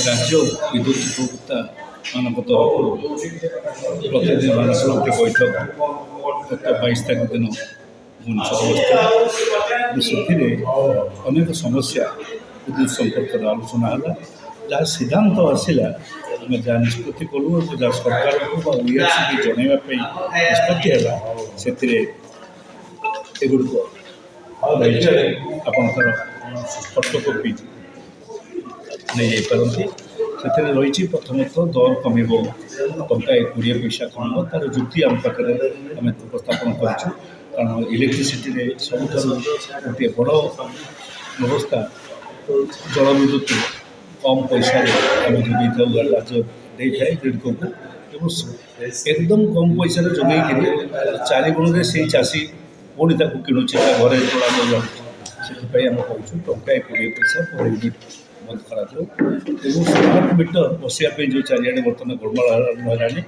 ରାଜ୍ୟ ବିଦ୍ୟୁତ୍ ଉପଭୋକ୍ତା ମାନଙ୍କ ତରଫରୁ ପ୍ରତିଦିନ ମାନସିକ ଗୋଟେ ବୈଠକ ଗତ 22 ତାରିଖ ଦିନ ଭୁବନେଶ୍ୱର ବସିଥିଲା। ସେଥିରେ ଅନେକ ସମସ୍ୟା ବିଦ୍ୟୁତ୍ ସମ୍ପର୍କରେ ଆଲୋଚନା ହେଲା। ଯାହା ସିଦ୍ଧାନ୍ତ ଆସିଲା, ଆମେ ଯାହା ନିଷ୍ପତ୍ତି କଲୁ, ଯାହା ସରକାରକୁ ବା OERCକୁ ଜଣାଇବା ପାଇଁ ନିଷ୍ପତ୍ତି ହେଲା, ସେଥିରେ ଏଗୁଡ଼ିକ ରହିଛି। ଆପଣଙ୍କର ଫଟୋକପି ନେଇଯାଇପାରନ୍ତି। ସେଥିରେ ରହିଛି ପ୍ରଥମତଃ ଦର କମିବ, ଟଙ୍କା 20 ପଇସା କମିବ। ତା'ର ଯୁକ୍ତି ଆମ ପାଖରେ ଆମେ ଉପସ୍ଥାପନ କରିଛୁ। କାରଣ ଇଲେକ୍ଟ୍ରିସିଟିରେ ସବୁଠାରୁ ଗୋଟିଏ ବଡ଼ ବ୍ୟବସ୍ଥା ଜଳ ବିଦ୍ୟୁତ୍ କମ୍ ପଇସାରେ ଆମେ ଯୋଗାଇଥାଉ, ରାଜ୍ୟ ଦେଇଥାଏ ଗ୍ରିଡ଼୍କୁ, ଏବଂ ଏକଦମ କମ୍ ପଇସାରେ ଯୋଗାଇକିରି 4 ଗୁଣରେ ସେଇ ଚାଷୀ ପୁଣି ତାକୁ କିଣୁଛି, ତା ଘରେ ଚଳାଯାଉଛି। ସେଥିପାଇଁ ଆମେ କହୁଛୁ ଟଙ୍କା 20 ପଇସା per ୟୁନିଟ୍ ବନ୍ଦ କରାଯାଉ। ଏବଂ ସ୍ମାର୍ଟ ମିଟର ବସିବା ପାଇଁ ଯେଉଁ ଚାରିଆଡ଼େ ବର୍ତ୍ତମାନ ଗୋଳମାଳ ହେଲାଣି,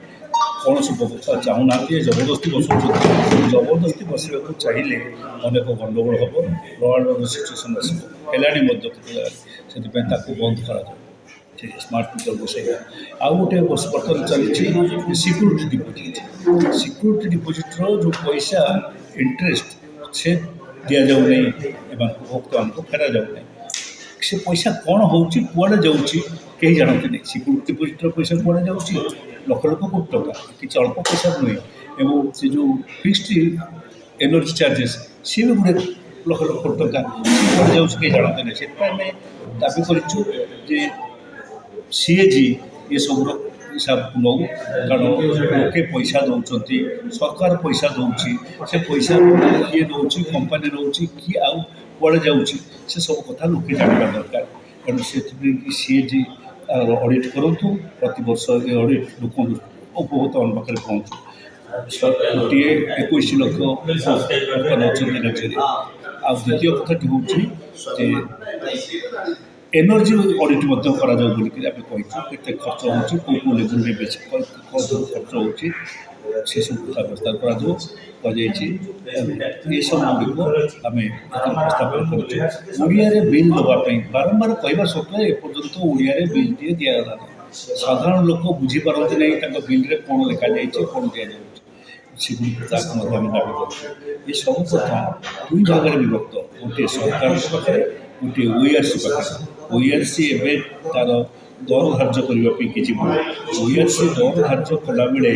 କୌଣସି ଉପଭୋକ୍ତା ଚାହୁଁନାହାନ୍ତି, ଜବରଦସ୍ତି ବସାଉଛନ୍ତି। ଜବରଦସ୍ତି ବସିବାକୁ ଚାହିଁଲେ ଅନେକ ଗଣ୍ଡଗୋଳ ହେବ, ଲ ଆଣ୍ଡ ଅର୍ଡ଼ର ସିଚୁଏସନ୍ ଆସିବ, ହେଲାଣି ମଧ୍ୟ କେତେ ଜାଗାରେ। ସେଥିପାଇଁ ତାକୁ ବନ୍ଦ କରାଯାଉ, ଠିକ୍ ସ୍ମାର୍ଟ ମିଟର ବସାଇବା। ଆଉ ଗୋଟେ ବର୍ତ୍ତମାନ ଚାଲିଛି ସିକ୍ୟୁରିଟି ଡିପୋଜିଟ୍। ସିକ୍ୟୁରିଟି ଡିପୋଜିଟ୍ର ଯେଉଁ ପଇସା ଇଣ୍ଟରେଷ୍ଟ ସେ ଦିଆଯାଉ ନାହିଁ ଏବଂ ଉପଭୋକ୍ତାମାନଙ୍କୁ ଫେରାଯାଉ ନାହିଁ। ସେ ପଇସା କ'ଣ ହେଉଛି, କୁଆଡ଼େ ଯାଉଛି କେହି ଜାଣନ୍ତି ନାହିଁ। ସିକ୍ୟୁରିଟି ଡିପୋଜିଟ୍ର ପଇସା କୁଆଡ଼େ ଯାଉଛି, ଲକ୍ଷ ଲକ୍ଷ କୋଟି ଟଙ୍କା, କିଛି ଅଳ୍ପ ପଇସା ନୁହେଁ। ଏବଂ ସେ ଯେଉଁ ଫିକ୍ସଡ ଏନର୍ଜି ଚାର୍ଜେସ୍, ସିଏ ବି ଗୋଟେ ଲକ୍ଷ ଲକ୍ଷ କୋଟି ଟଙ୍କା, ସିଏ କୁଆଡ଼େ ଯାଉଛି କେହି ଜାଣନ୍ତି ନାହିଁ। ସେଥିପାଇଁ ଆମେ ଦାବି କରିଛୁ ଯେ CAG ଏସବୁର ହିସାବକୁ ନେଉ। କାରଣ ଲୋକେ ପଇସା ଦେଉଛନ୍ତି, ସରକାର ପଇସା ଦେଉଛି, ସେ ପଇସା କିଏ ନେଉଛି, କମ୍ପାନୀ ନେଉଛି, କିଏ ଆଉ କୁଆଡ଼େ ଯାଉଛି, ସେସବୁ କଥା ଲୋକେ ଜାଣିବା ଦରକାର। ତେଣୁ ସେଥିପାଇଁ CAG ଅଡ଼ିଟ୍ କରନ୍ତୁ। ପ୍ରତିବର୍ଷ ଏ ଅଡ଼ିଟ୍ ଲୋକଙ୍କୁ ଉପଭୋକ୍ତାମାନଙ୍କ ପାଖରେ ପହଞ୍ଚୁ। ଗୋଟିଏ 21 ଲକ୍ଷ ବର୍ତ୍ତମାନ ଅଛନ୍ତି ରାଜ୍ୟରେ। ଆଉ ଦ୍ୱିତୀୟ କଥାଟି ହେଉଛି ଯେ ଏନର୍ଜି ଅଡ଼ିଟ୍ ମଧ୍ୟ କରାଯାଉ ବୋଲିକି ଆମେ କହିଛୁ। କେତେ ଖର୍ଚ୍ଚ ହେଉଛି, କେଉଁ ଲେବୁଲ୍ରେ ବେଶୀ ଖର୍ଚ୍ଚ ହେଉଛି, ସେସବୁ କଥା ପ୍ରସ୍ତାବ କରାଯାଉ କୁହାଯାଇଛି। ଏସବୁ ଗୁଡ଼ିକ ଆମେ ପ୍ରସ୍ତାବନ କରୁଛୁ। ଓଡ଼ିଆରେ ବିଲ୍ ଦେବା ପାଇଁ ବାରମ୍ବାର କହିବା ସତ୍ତ୍ୱେ ଏପର୍ଯ୍ୟନ୍ତ ଓଡ଼ିଆରେ ବିଲ୍ଟିଏ ଦିଆଗଲା ନାହିଁ। ସାଧାରଣ ଲୋକ ବୁଝିପାରନ୍ତି ନାହିଁ ତାଙ୍କ ବିଲ୍ରେ କ'ଣ ଲେଖାଯାଇଛି, କ'ଣ ଦିଆଯାଉଛି। ସେଗୁଡ଼ିକୁ ତାକୁ ମଧ୍ୟ ଆମେ ଦାବି କରୁଛୁ। ଏସବୁ କଥା ଦୁଇ ଭାଗରେ ବିଭକ୍ତ, ଗୋଟିଏ ସରକାରଙ୍କ ପାଖରେ, ଗୋଟିଏ OERC ପାଖରେ। OERC ଏବେ ତା'ର ଦର ଧାର୍ଯ୍ୟ କରିବା ପାଇଁ କିଛି OERC ଦର ଧାର୍ଯ୍ୟ କଲାବେଳେ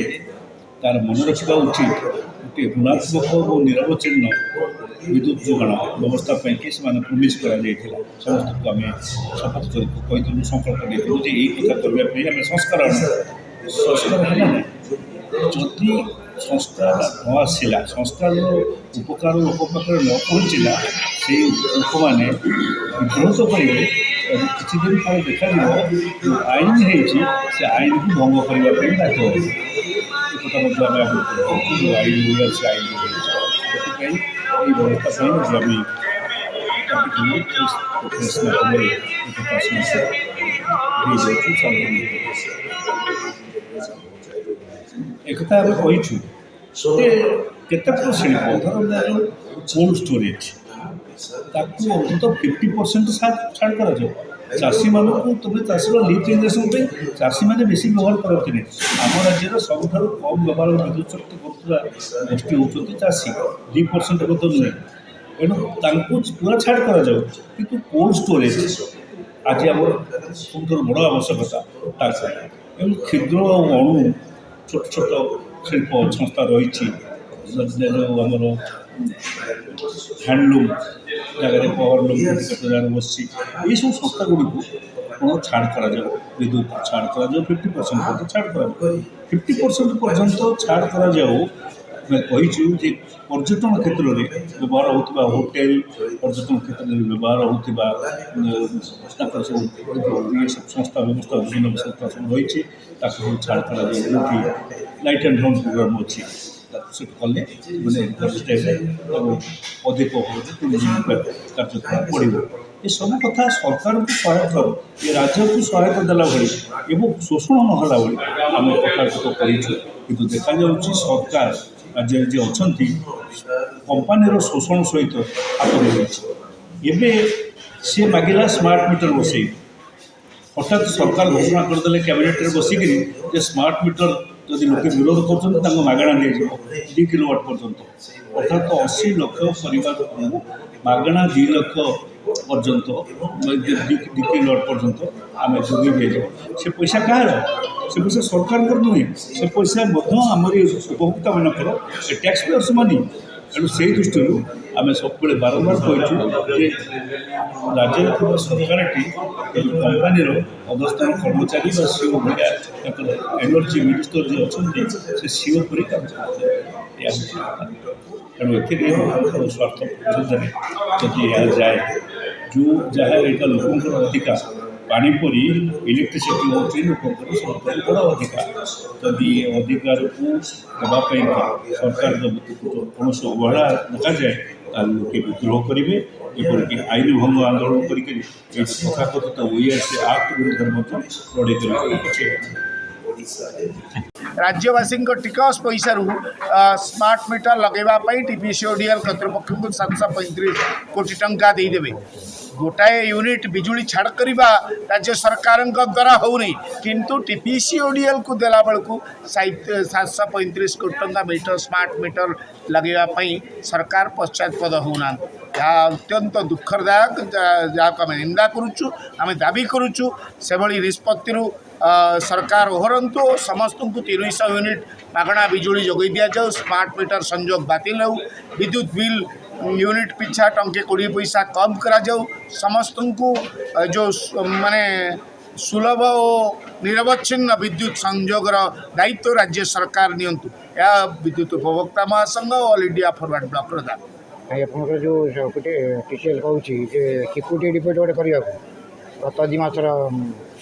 ତା'ର ମନେ ରଖିବା ଉଚିତ, ଗୋଟିଏ ଗୁଣାତ୍ମକ ଓ ନିରବଚ୍ଛିନ୍ନ ବିଦ୍ୟୁତ୍ ଯୋଗାଣ ବ୍ୟବସ୍ଥା ପାଇଁକି ସେମାନେ ପ୍ରମିସ୍ କରାଯାଇଥିଲା। ସମସ୍ତଙ୍କୁ ଆମେ ଶପଥ କହିଥିଲୁ, ସଂକଳ୍ପ ନେଇଥିଲୁ ଯେ ଏଇ କଥା କରିବା ପାଇଁ ଆମେ ସଂସ୍କାର ଆଣିବୁ। ସଂସ୍କାର ହେଲା ନାହିଁ। ଯଦି ସଂସ୍କାର ନ ଆସିଲା, ସଂସ୍କାରର ଉପକାର ଲୋକ ପାଖରେ ନ ପହଞ୍ଚିଲା, ସେଇ ଲୋକମାନେ ବିରୋଧ କରିବେ। ଏବଂ କିଛି ଦିନ ପରେ ଦେଖାଯିବ ଯେଉଁ ଆଇନ ହେଇଛି ସେ ଆଇନକୁ ଭଙ୍ଗ କରିବା ପାଇଁ ବାଧ୍ୟ ହେବ। ଏକଥା ମଧ୍ୟ ଆମେ ଆଗରୁ କହୁଛୁ, ଯେଉଁ ଆଇନ OERC ଆଇନ ହେଇଛି। ସେଥିପାଇଁ ଏଇ ବ୍ୟବସ୍ଥା ପାଇଁ ଆମେ ଏକଥା ଆମେ କହିଛୁ ଯେ କେତେକ ଶିଳ୍ପ, ଧର କୋଲ୍ଡ ଷ୍ଟୋରେଜ୍, ତାକୁ ଅନ୍ତତଃ 50% ଛାଡ଼ କରାଯାଉ। ଚାଷୀମାନଙ୍କୁ ତୁମେ ଚାଷୀର ଲିଫ୍ଟ ଇଞ୍ଜେକ୍ସନ୍ ପାଇଁ ଚାଷୀମାନେ ବେଶୀ ବ୍ୟବହାର କରନ୍ତି ନାହିଁ। ଆମ ରାଜ୍ୟର ସବୁଠାରୁ କମ୍ ବ୍ୟବହାର ବିଦ୍ୟୁତ୍ ଶକ୍ତି କରୁଥିବା ଗୋଷ୍ଠୀ ହେଉଛନ୍ତି ଚାଷୀ, 2% ମଧ୍ୟ ନୁହେଁ। ଏଣୁ ତାଙ୍କୁ ପୁରା ଛାଡ଼ କରାଯାଉ। କିନ୍ତୁ କୋଲ୍ଡ ଷ୍ଟୋରେଜ୍ ଆଜି ଆମର ସବୁଠାରୁ ବଡ଼ ଆବଶ୍ୟକତା ତାକୁ। ଏବଂ କ୍ଷୁଦ୍ର ଆଉ ଅଣୁ ଛୋଟ ଛୋଟ ଶିଳ୍ପ ସଂସ୍ଥା ରହିଛି, ଯେଉଁ ଆମର ହ୍ୟାଣ୍ଡଲୁମ୍ ଜାଗାରେ, ପାୱାରଲୁମ୍ କେତେ ଜାଗାରେ ବସିଛି, ଏଇସବୁ ସଂସ୍ଥାଗୁଡ଼ିକୁ କ'ଣ ଛାଡ଼ କରାଯାଉ, ବିଦ୍ୟୁତ୍ ଛାଡ଼ କରାଯାଉ, 50% ପର୍ଯ୍ୟନ୍ତ ଛାଡ଼ କରାଯାଉ। 50% ପର୍ଯ୍ୟନ୍ତ ଛାଡ଼ କରାଯାଉ। ଆମେ କହିଛୁ ଯେ ପର୍ଯ୍ୟଟନ କ୍ଷେତ୍ରରେ ବ୍ୟବହାର ହେଉଥିବା ହୋଟେଲ, ପର୍ଯ୍ୟଟନ କ୍ଷେତ୍ରରେ ବ୍ୟବହାର ହେଉଥିବା ତାଙ୍କର ସବୁ ସଂସ୍ଥା ବ୍ୟବସ୍ଥା, ବିଭିନ୍ନ ସଂସ୍ଥା ସବୁ ରହିଛି, ତାକୁ ସବୁ ଛାଡ଼ କରାଯାଉ। ଯେଉଁଠି ଲାଇଟ୍ ଆଣ୍ଡ ସାଉଣ୍ଡ ପ୍ରୋଗ୍ରାମ୍ ଅଛି, ତାକୁ ସେଠି କଲେ ମାନେ ଏବଂ ଅଧିକ କାର୍ଯ୍ୟକ୍ରମ ପଡ଼ିବ। ଏସବୁ କଥା ସରକାରଙ୍କୁ ସହାୟତା, ଏ ରାଜ୍ୟକୁ ସହାୟତା ଦେଲା ଭଳି ଏବଂ ଶୋଷଣ ନହେଲା ଭଳି ଆମେ କଥାଗୁଡ଼ିକ କରିଛୁ। କିନ୍ତୁ ଦେଖାଯାଉଛି ସରକାର ରାଜ୍ୟରେ ଯିଏ ଅଛନ୍ତି, କମ୍ପାନୀର ଶୋଷଣ ସହିତ ହାତ ମିଳୁଛି। ଏବେ सी मागिला स्मार्ट मीटर बसई हठात सरकार घोषणा करदे कैबिनेट बसिक स्मार्ट मीटर जदि लोके विरोध कर मागणा दी 2 किलोवाट पर्यंत अर्थात 80 लाख परिवार मागणा 2 लाख पर्यंत 2 किलोवाट पर्यंत आम जोगी दिए से पैसा कह से पैसा सरकार नुहे से पैसा आमरी उपभोक्ता मान टैक्स पेयर्स मनी तेणु से दृष्टि आम सब बारंबार कहूँ राज्य सरकार कंपानी अवस्थान कर्मचारी सीओ भाया एनर्जी मिनिस्टर जो अच्छा से सीओ पर काम तेणु ए स्वार्थ विरुद्ध जदि जाए जो जहाँ यहाँ लोक अधिकार पानी परी इलेक्ट्रिसिटी हूँ लोक सब बड़ अधिकार जदि अधिकार को देवाई सरकार कौन अवहेला देखा जाए लोके विद्रोह करेंगे एपरिक आईन भंग आंदोलन करके तथाकथित ओआरसी आक्ट विरुद्ध लड़े कर राज्यवासी टिकस पैसा स्मार्ट मीटर लगेवाई टीपीसीओडीएल कर्तृपक्ष को 735 कोटी टंका देदेवे गोटाए यूनिट बिजुली छाड़ करवा राज्य सरकार द्वारा होनी किंतु टीपीसीओडीएल को देला बेलू 735 कोटी टंका मीटर स्मार्ट मीटर लगेवाई सरकार पश्चातपद होना जहाँ अत्यंत दुखदायक जहाँ आम निंदा करुचु आम दाबी करुचु से निष्पत्ति सरकार ओहरतु समस्त को 300 यूनिट मागणा बिजुली जोगई दि जाऊ स्मार्ट मीटर संजोग बातिल हो विद्युत बिल यूनिट पिछा टंके 20 पैसा कम करा जाऊ समस्त को जो माने सुलभ और निरवच्छिन्न विद्युत संजोगर दायित्व राज्य सरकार नियंतु या विद्युत उपभोक्ता महासंघ ऑल इंडिया फॉरवर्ड ब्लॉक दाबी आपंकर जो टीसीएल कहूँ सिक्यूरीटी डिपोट गोटे करने गत 2 मासर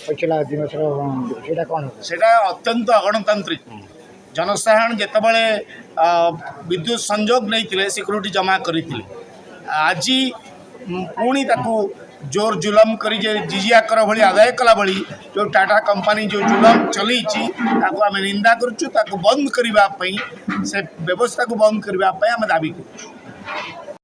पछिला 2 मासर कौन से अत्यंत अगणतांत्रिक जनसाधारण जितेबाला विद्युत संजोग नहीं सिक्यूरीटी जमा करते आज पुणी जोर जुलम कर जिजिया कर भाई आदाय कला भाई जो टाटा कंपनी जो जुलम चली आम निंदा करुँ बंद करने से व्यवस्था को बंद करने आम दाबी करुँ।